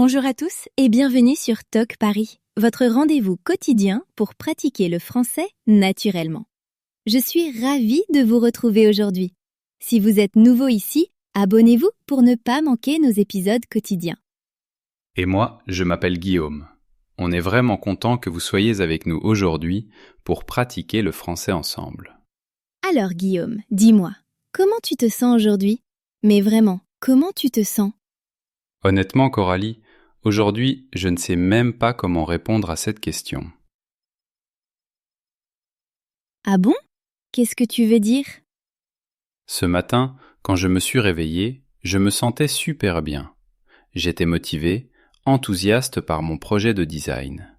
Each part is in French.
Bonjour à tous et bienvenue sur Talk Paris, votre rendez-vous quotidien pour pratiquer le français naturellement. Je suis ravie de vous retrouver aujourd'hui. Si vous êtes nouveau ici, abonnez-vous pour ne pas manquer nos épisodes quotidiens. Et moi, je m'appelle Guillaume. On est vraiment content que vous soyez avec nous aujourd'hui pour pratiquer le français ensemble. Alors Guillaume, dis-moi, comment tu te sens aujourd'hui? Mais vraiment, comment tu te sens? Honnêtement, Coralie, aujourd'hui, je ne sais même pas comment répondre à cette question. Ah bon? Qu'est-ce que tu veux dire? Ce matin, quand je me suis réveillé, je me sentais super bien. J'étais motivé, enthousiaste par mon projet de design.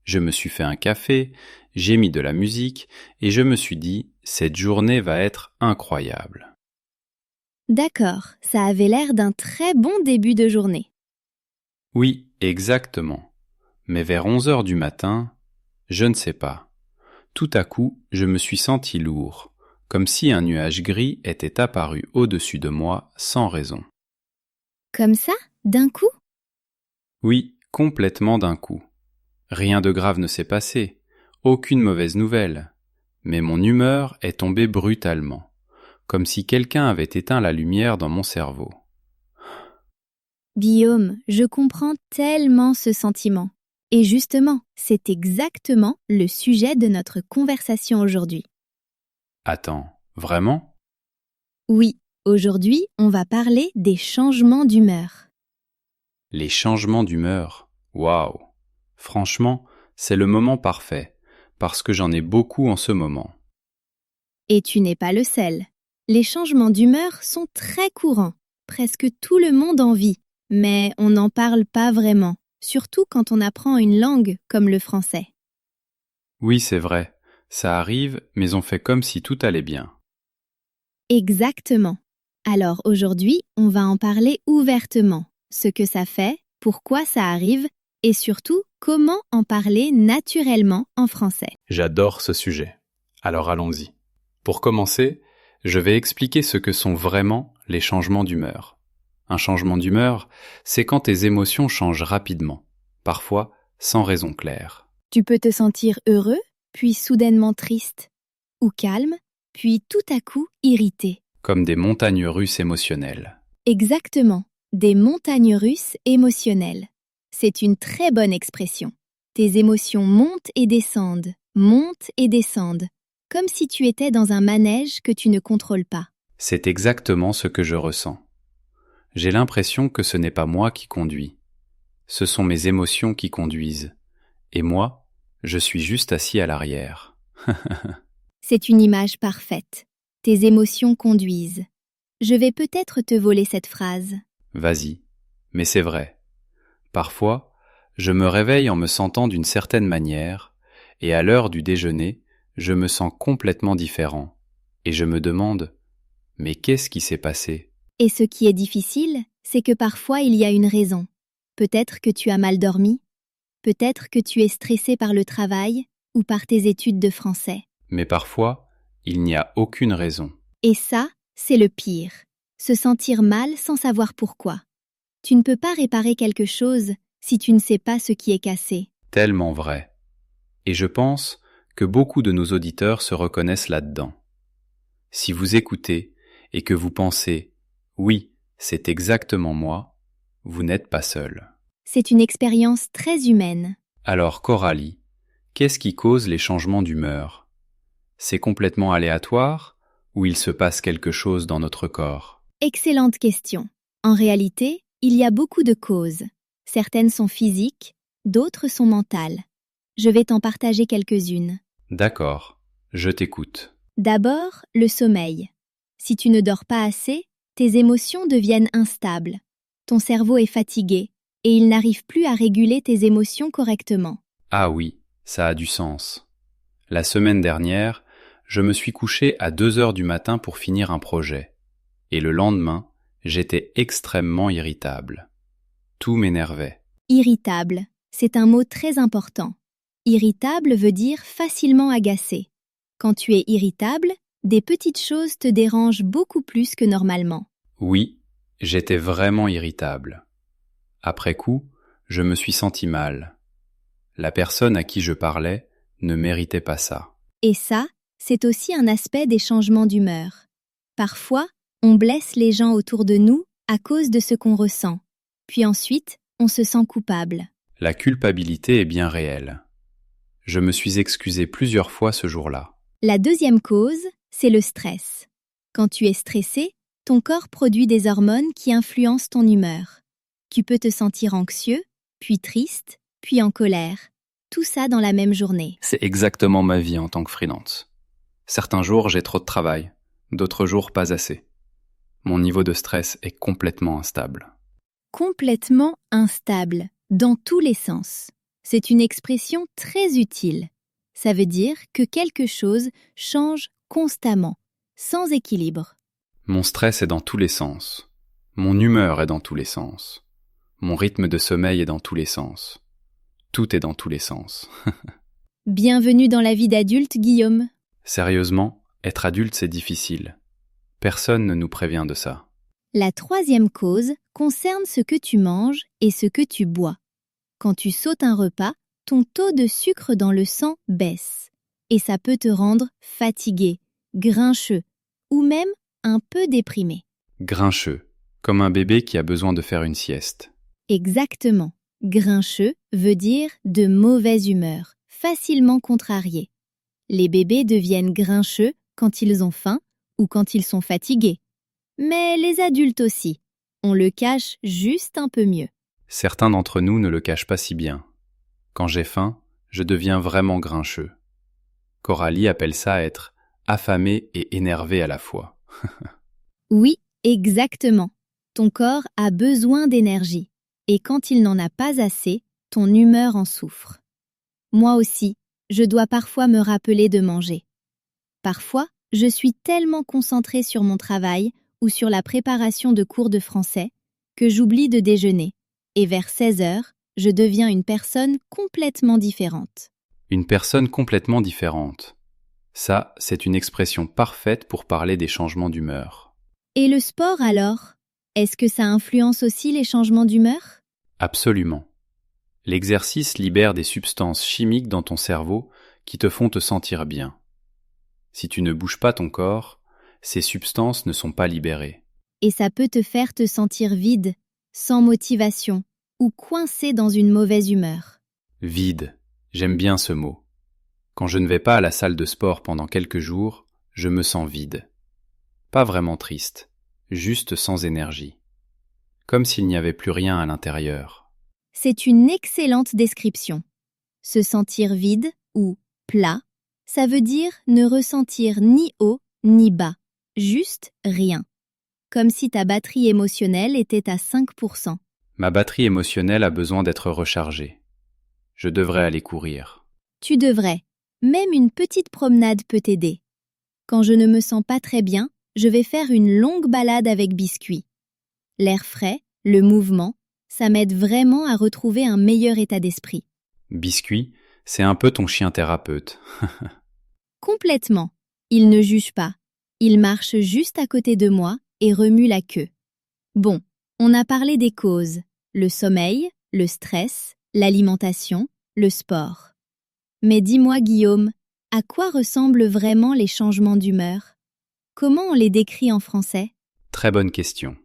Je me suis fait un café, j'ai mis de la musique et je me suis dit, cette journée va être incroyable. D'accord, ça avait l'air d'un très bon début de journée. Oui, exactement. Mais vers 11 heures du matin, je ne sais pas. Tout à coup, je me suis senti lourd, comme si un nuage gris était apparu au-dessus de moi sans raison. Comme ça, d'un coup? Oui, complètement d'un coup. Rien de grave ne s'est passé, aucune mauvaise nouvelle. Mais mon humeur est tombée brutalement, comme si quelqu'un avait éteint la lumière dans mon cerveau. Guillaume, je comprends tellement ce sentiment. Et justement, c'est exactement le sujet de notre conversation aujourd'hui. Attends, vraiment? Oui, aujourd'hui, on va parler des changements d'humeur. Les changements d'humeur. Waouh! Franchement, c'est le moment parfait, parce que j'en ai beaucoup en ce moment. Et tu n'es pas le seul. Les changements d'humeur sont très courants. Presque tout le monde en vit, mais on n'en parle pas vraiment, surtout quand on apprend une langue comme le français. Oui, c'est vrai, ça arrive, mais on fait comme si tout allait bien. Exactement. Alors aujourd'hui, on va en parler ouvertement. Ce que ça fait, pourquoi ça arrive et surtout comment en parler naturellement en français. J'adore ce sujet. Alors allons-y. Pour commencer, je vais expliquer ce que sont vraiment les changements d'humeur. Un changement d'humeur, c'est quand tes émotions changent rapidement, parfois sans raison claire. Tu peux te sentir heureux, puis soudainement triste, ou calme, puis tout à coup irrité. Comme des montagnes russes émotionnelles. Exactement, des montagnes russes émotionnelles. C'est une très bonne expression. Tes émotions montent et descendent, comme si tu étais dans un manège que tu ne contrôles pas. C'est exactement ce que je ressens. J'ai l'impression que ce n'est pas moi qui conduis. Ce sont mes émotions qui conduisent. Et moi, je suis juste assis à l'arrière. C'est une image parfaite. Tes émotions conduisent. Je vais peut-être te voler cette phrase. Vas-y. Mais c'est vrai. Parfois, je me réveille en me sentant d'une certaine manière, et à l'heure du déjeuner, je me sens complètement différent. Et je me demande, mais qu'est-ce qui s'est passé? Et ce qui est difficile, c'est que parfois il y a une raison. Peut-être que tu as mal dormi, peut-être que tu es stressé par le travail ou par tes études de français. Mais parfois, il n'y a aucune raison. Et ça, c'est le pire. Se sentir mal sans savoir pourquoi. Tu ne peux pas réparer quelque chose si tu ne sais pas ce qui est cassé. Tellement vrai. Et je pense que beaucoup de nos auditeurs se reconnaissent là-dedans. Si vous écoutez et que vous pensez « oui, c'est exactement moi », vous n'êtes pas seul. C'est une expérience très humaine. Alors Coralie, qu'est-ce qui cause les changements d'humeur? C'est complètement aléatoire ou il se passe quelque chose dans notre corps? Excellente question. En réalité, il y a beaucoup de causes. Certaines sont physiques, d'autres sont mentales. Je vais t'en partager quelques-unes. D'accord, je t'écoute. D'abord, le sommeil. Si tu ne dors pas assez, tes émotions deviennent instables. Ton cerveau est fatigué et il n'arrive plus à réguler tes émotions correctement. Ah oui, ça a du sens. La semaine dernière, je me suis couché à 2 heures du matin pour finir un projet. Et le lendemain, j'étais extrêmement irritable. Tout m'énervait. Irritable, c'est un mot très important. Irritable veut dire facilement agacé. Quand tu es irritable, des petites choses te dérangent beaucoup plus que normalement. Oui, j'étais vraiment irritable. Après coup, je me suis senti mal. La personne à qui je parlais ne méritait pas ça. Et ça, c'est aussi un aspect des changements d'humeur. Parfois, on blesse les gens autour de nous à cause de ce qu'on ressent. Puis ensuite, on se sent coupable. La culpabilité est bien réelle. Je me suis excusé plusieurs fois ce jour-là. La deuxième cause, c'est le stress. Quand tu es stressé, ton corps produit des hormones qui influencent ton humeur. Tu peux te sentir anxieux, puis triste, puis en colère. Tout ça dans la même journée. C'est exactement ma vie en tant que freelance. Certains jours, j'ai trop de travail, d'autres jours, pas assez. Mon niveau de stress est complètement instable. Complètement instable, dans tous les sens. C'est une expression très utile. Ça veut dire que quelque chose change constamment, sans équilibre. Mon stress est dans tous les sens. Mon humeur est dans tous les sens. Mon rythme de sommeil est dans tous les sens. Tout est dans tous les sens. Bienvenue dans la vie d'adulte, Guillaume. Sérieusement, être adulte, c'est difficile. Personne ne nous prévient de ça. La troisième cause concerne ce que tu manges et ce que tu bois. Quand tu sautes un repas, ton taux de sucre dans le sang baisse. Et ça peut te rendre fatigué, grincheux ou même un peu déprimé. Grincheux, comme un bébé qui a besoin de faire une sieste. Exactement. Grincheux veut dire de mauvaise humeur, facilement contrarié. Les bébés deviennent grincheux quand ils ont faim ou quand ils sont fatigués. Mais les adultes aussi. On le cache juste un peu mieux. Certains d'entre nous ne le cachent pas si bien. Quand j'ai faim, je deviens vraiment grincheux. Coralie appelle ça être affamé et énervé à la fois. Oui, exactement. Ton corps a besoin d'énergie. Et quand il n'en a pas assez, ton humeur en souffre. Moi aussi, je dois parfois me rappeler de manger. Parfois, je suis tellement concentrée sur mon travail ou sur la préparation de cours de français que j'oublie de déjeuner. Et vers 16 heures, je deviens une personne complètement différente. Une personne complètement différente. Ça, c'est une expression parfaite pour parler des changements d'humeur. Et le sport alors? Est-ce que ça influence aussi les changements d'humeur? Absolument. L'exercice libère des substances chimiques dans ton cerveau qui te font te sentir bien. Si tu ne bouges pas ton corps, ces substances ne sont pas libérées. Et ça peut te faire te sentir vide, sans motivation ou coincé dans une mauvaise humeur. Vide, j'aime bien ce mot. Quand je ne vais pas à la salle de sport pendant quelques jours, je me sens vide. Pas vraiment triste, juste sans énergie. Comme s'il n'y avait plus rien à l'intérieur. C'est une excellente description. Se sentir vide ou plat, ça veut dire ne ressentir ni haut ni bas, juste rien. Comme si ta batterie émotionnelle était à 5%. Ma batterie émotionnelle a besoin d'être rechargée. Je devrais aller courir. Tu devrais. Même une petite promenade peut t'aider. Quand je ne me sens pas très bien, je vais faire une longue balade avec biscuit. L'air frais, le mouvement, ça m'aide vraiment à retrouver un meilleur état d'esprit. Biscuit, c'est un peu ton chien thérapeute. Complètement. Il ne juge pas. Il marche juste à côté de moi et remue la queue. Bon, on a parlé des causes. Le sommeil, le stress, l'alimentation, le sport. Mais dis-moi, Guillaume, à quoi ressemblent vraiment les changements d'humeur? Comment on les décrit en français? Très bonne question.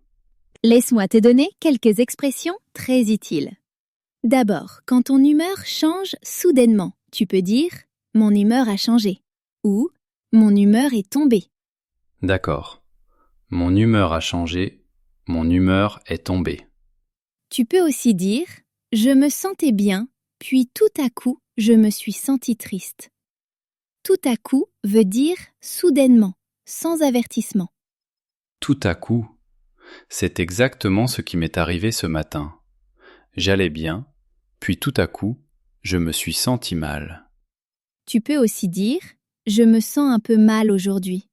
Laisse-moi te donner quelques expressions très utiles. D'abord, quand ton humeur change soudainement, tu peux dire « mon humeur a changé » ou « mon humeur est tombée ». D'accord. Mon humeur a changé, mon humeur est tombée. Tu peux aussi dire « je me sentais bien, puis tout à coup, je me suis senti triste ». Tout à coup veut dire soudainement, sans avertissement. Tout à coup, c'est exactement ce qui m'est arrivé ce matin. J'allais bien, puis tout à coup, je me suis senti mal. Tu peux aussi dire « je me sens un peu mal aujourd'hui ».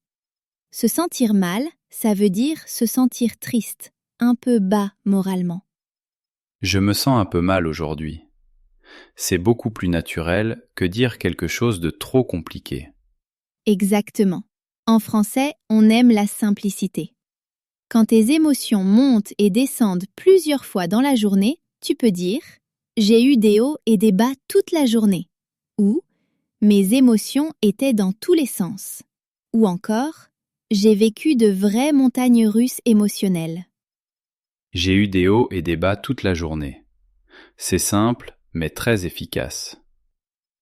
Se sentir mal, ça veut dire se sentir triste, un peu bas moralement. Je me sens un peu mal aujourd'hui. C'est beaucoup plus naturel que dire quelque chose de trop compliqué. Exactement. En français, on aime la simplicité. Quand tes émotions montent et descendent plusieurs fois dans la journée, Tu peux dire « J'ai eu des hauts et des bas toute la journée » ou « Mes émotions étaient dans tous les sens » ou encore « J'ai vécu de vraies montagnes russes émotionnelles ». J'ai eu des hauts et des bas toute la journée. C'est simple, mais très efficace.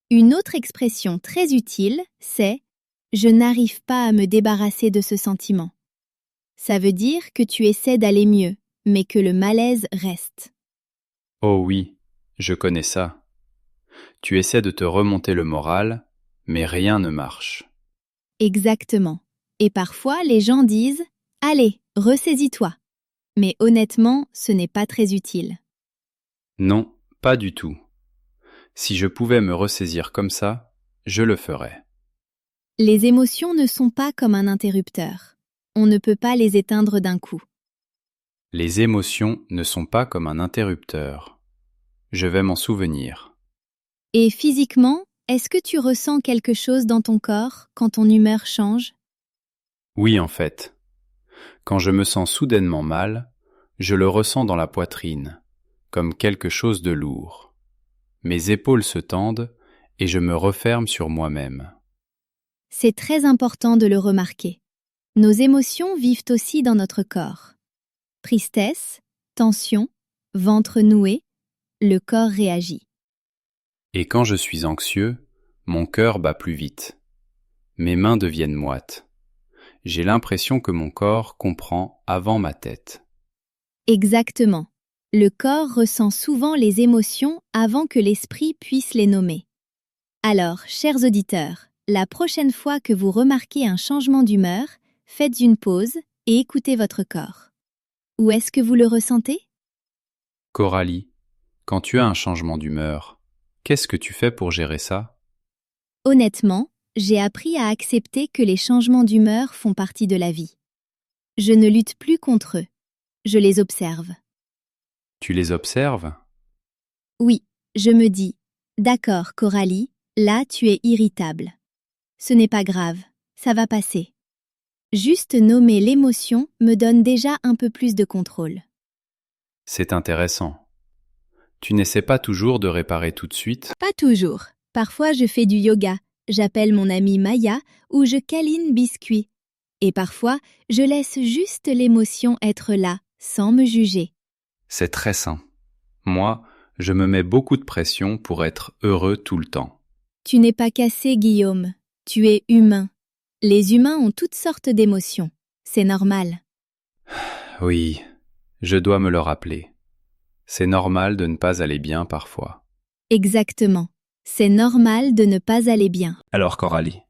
Une autre expression très utile, c'est « Je n'arrive pas à me débarrasser de ce sentiment ». Ça veut dire que tu essaies d'aller mieux, mais que le malaise reste. Oh oui, je connais ça. Tu essaies de te remonter le moral, mais rien ne marche. Exactement. Et parfois, les gens disent « Allez, ressaisis-toi ». Mais honnêtement, ce n'est pas très utile. Non, pas du tout. Si je pouvais me ressaisir comme ça, je le ferais. Les émotions ne sont pas comme un interrupteur. On ne peut pas les éteindre d'un coup. Les émotions ne sont pas comme un interrupteur. Je vais m'en souvenir. Et physiquement, est-ce que tu ressens quelque chose dans ton corps quand ton humeur change? Oui, en fait. Quand je me sens soudainement mal, je le ressens dans la poitrine, comme quelque chose de lourd. Mes épaules se tendent et je me referme sur moi-même. C'est très important de le remarquer. Nos émotions vivent aussi dans notre corps. Tristesse, tension, ventre noué, le corps réagit. Et quand je suis anxieux, mon cœur bat plus vite. Mes mains deviennent moites. J'ai l'impression que mon corps comprend avant ma tête. Exactement. Le corps ressent souvent les émotions avant que l'esprit puisse les nommer. Alors, chers auditeurs, la prochaine fois que vous remarquez un changement d'humeur, faites une pause et écoutez votre corps. Où est-ce que vous le ressentez? Coralie, quand tu as un changement d'humeur, qu'est-ce que tu fais pour gérer ça? Honnêtement, j'ai appris à accepter que les changements d'humeur font partie de la vie. Je ne lutte plus contre eux. Je les observe. Tu les observes? Oui, je me dis, d'accord, Coralie, là tu es irritable. Ce n'est pas grave, ça va passer. Juste nommer l'émotion me donne déjà un peu plus de contrôle. C'est intéressant. Tu n'essaies pas toujours de réparer tout de suite? Pas toujours. Parfois je fais du yoga, j'appelle mon amie Maya ou je câline Biscuit. Et parfois, je laisse juste l'émotion être là, sans me juger. C'est très sain. Moi, je me mets beaucoup de pression pour être heureux tout le temps. Tu n'es pas cassé, Guillaume. Tu es humain. Les humains ont toutes sortes d'émotions. C'est normal. Oui, je dois me le rappeler. C'est normal de ne pas aller bien parfois. Exactement. C'est normal de ne pas aller bien. Alors Coralie,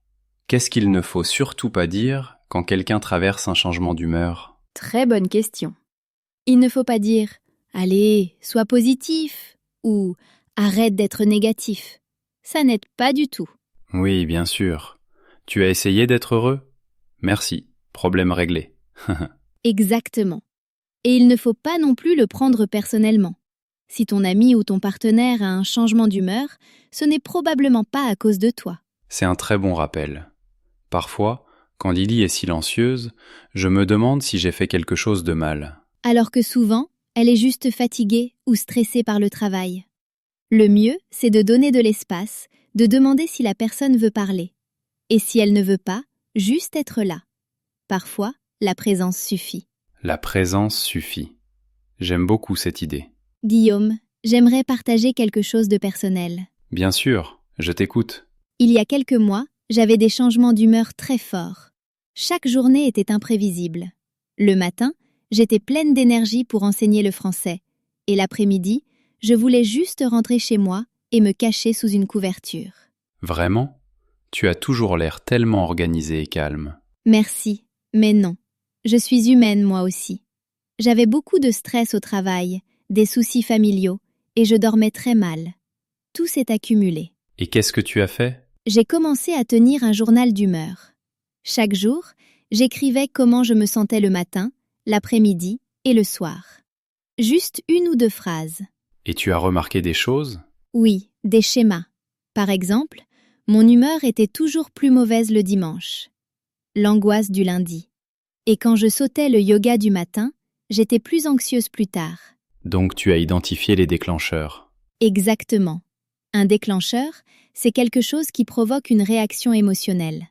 qu'est-ce qu'il ne faut surtout pas dire quand quelqu'un traverse un changement d'humeur? Très bonne question. Il ne faut pas dire « Allez, sois positif » ou « Arrête d'être négatif ». Ça n'aide pas du tout. Oui, bien sûr. Tu as essayé d'être heureux? Merci, problème réglé. Exactement. Et il ne faut pas non plus le prendre personnellement. Si ton ami ou ton partenaire a un changement d'humeur, ce n'est probablement pas à cause de toi. C'est un très bon rappel. Parfois, quand Lily est silencieuse, je me demande si j'ai fait quelque chose de mal. Alors que souvent, elle est juste fatiguée ou stressée par le travail. Le mieux, c'est de donner de l'espace, de demander si la personne veut parler. Et si elle ne veut pas, juste être là. Parfois, la présence suffit. La présence suffit. J'aime beaucoup cette idée. Guillaume, j'aimerais partager quelque chose de personnel. Bien sûr, je t'écoute. Il y a quelques mois, j'avais des changements d'humeur très forts. Chaque journée était imprévisible. Le matin, j'étais pleine d'énergie pour enseigner le français. Et l'après-midi, je voulais juste rentrer chez moi et me cacher sous une couverture. Vraiment? Tu as toujours l'air tellement organisée et calme. Merci, mais non. Je suis humaine moi aussi. J'avais beaucoup de stress au travail, des soucis familiaux, et je dormais très mal. Tout s'est accumulé. Et qu'est-ce que tu as fait? J'ai commencé à tenir un journal d'humeur. Chaque jour, j'écrivais comment je me sentais le matin, l'après-midi et le soir. Juste une ou deux phrases. Et tu as remarqué des choses? Oui, des schémas. Par exemple, mon humeur était toujours plus mauvaise le dimanche. L'angoisse du lundi. Et quand je sautais le yoga du matin, j'étais plus anxieuse plus tard. Donc tu as identifié les déclencheurs. Exactement. Un déclencheur, c'est quelque chose qui provoque une réaction émotionnelle.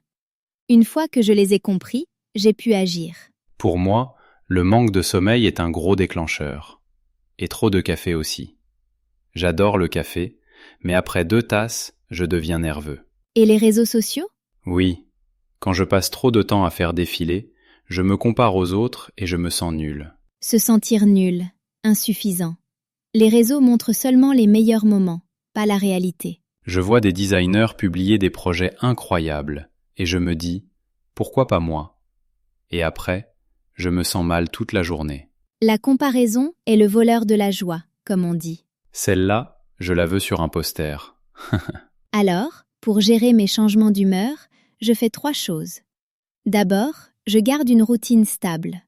Une fois que je les ai compris, j'ai pu agir. Pour moi, le manque de sommeil est un gros déclencheur. Et trop de café aussi. J'adore le café, mais après 2 tasses, je deviens nerveux. Et les réseaux sociaux? Oui, quand je passe trop de temps à faire défiler, je me compare aux autres et je me sens nul. Se sentir nul, insuffisant. Les réseaux montrent seulement les meilleurs moments, pas la réalité. Je vois des designers publier des projets incroyables et je me dis « Pourquoi pas moi ?» Et après, je me sens mal toute la journée. La comparaison est le voleur de la joie, comme on dit. Celle-là, je la veux sur un poster. Alors, pour gérer mes changements d'humeur, je fais 3 choses. D'abord, je garde une routine stable.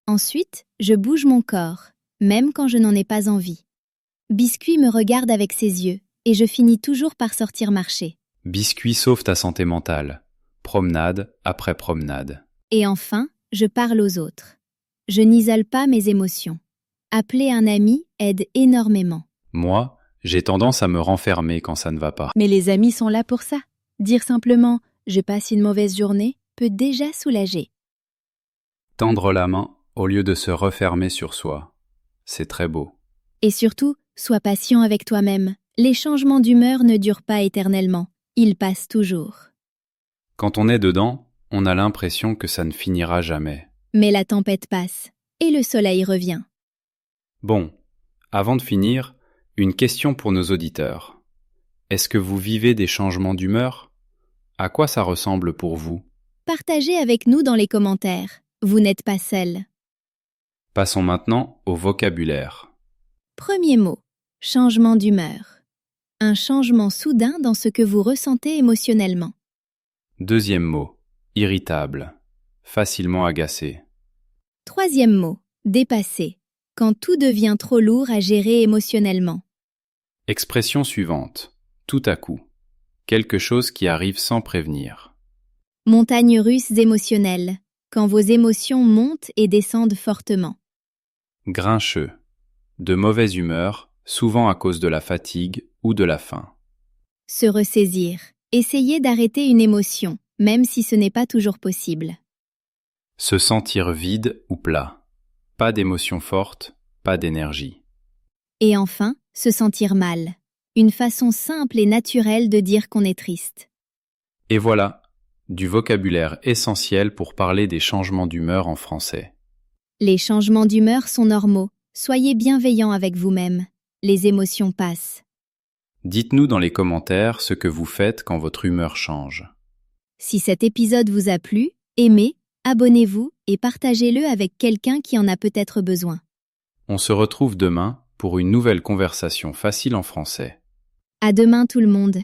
Ensuite, je bouge mon corps, même quand je n'en ai pas envie. Biscuit me regarde avec ses yeux, et je finis toujours par sortir marcher. Biscuit sauve ta santé mentale. Promenade après promenade. Et enfin, je parle aux autres. Je n'isole pas mes émotions. Appeler un ami aide énormément. Moi, j'ai tendance à me renfermer quand ça ne va pas. Mais les amis sont là pour ça. Dire simplement « je passe une mauvaise journée » peut déjà soulager. Tendre la main au lieu de se refermer sur soi. C'est très beau. Et surtout, sois patient avec toi-même. Les changements d'humeur ne durent pas éternellement. Ils passent toujours. Quand on est dedans, on a l'impression que ça ne finira jamais. Mais la tempête passe, et le soleil revient. Bon, avant de finir, une question pour nos auditeurs. Est-ce que vous vivez des changements d'humeur? À quoi ça ressemble pour vous? Partagez avec nous dans les commentaires. Vous n'êtes pas seul. Passons maintenant au vocabulaire. Premier mot, changement d'humeur. Un changement soudain dans ce que vous ressentez émotionnellement. Deuxième mot, irritable, facilement agacé. Troisième mot, dépassé. Quand tout devient trop lourd à gérer émotionnellement. Expression suivante, tout à coup. Quelque chose qui arrive sans prévenir. Montagnes russes émotionnelles. Quand vos émotions montent et descendent fortement. Grincheux, de mauvaise humeur, souvent à cause de la fatigue ou de la faim. Se ressaisir. Essayez d'arrêter une émotion, même si ce n'est pas toujours possible. Se sentir vide ou plat. Pas d'émotion forte, pas d'énergie. Et enfin, se sentir mal. Une façon simple et naturelle de dire qu'on est triste. Et voilà, du vocabulaire essentiel pour parler des changements d'humeur en français. Les changements d'humeur sont normaux. Soyez bienveillant avec vous-même. Les émotions passent. Dites-nous dans les commentaires ce que vous faites quand votre humeur change. Si cet épisode vous a plu, aimez, abonnez-vous et partagez-le avec quelqu'un qui en a peut-être besoin. On se retrouve demain pour une nouvelle conversation facile en français. À demain tout le monde.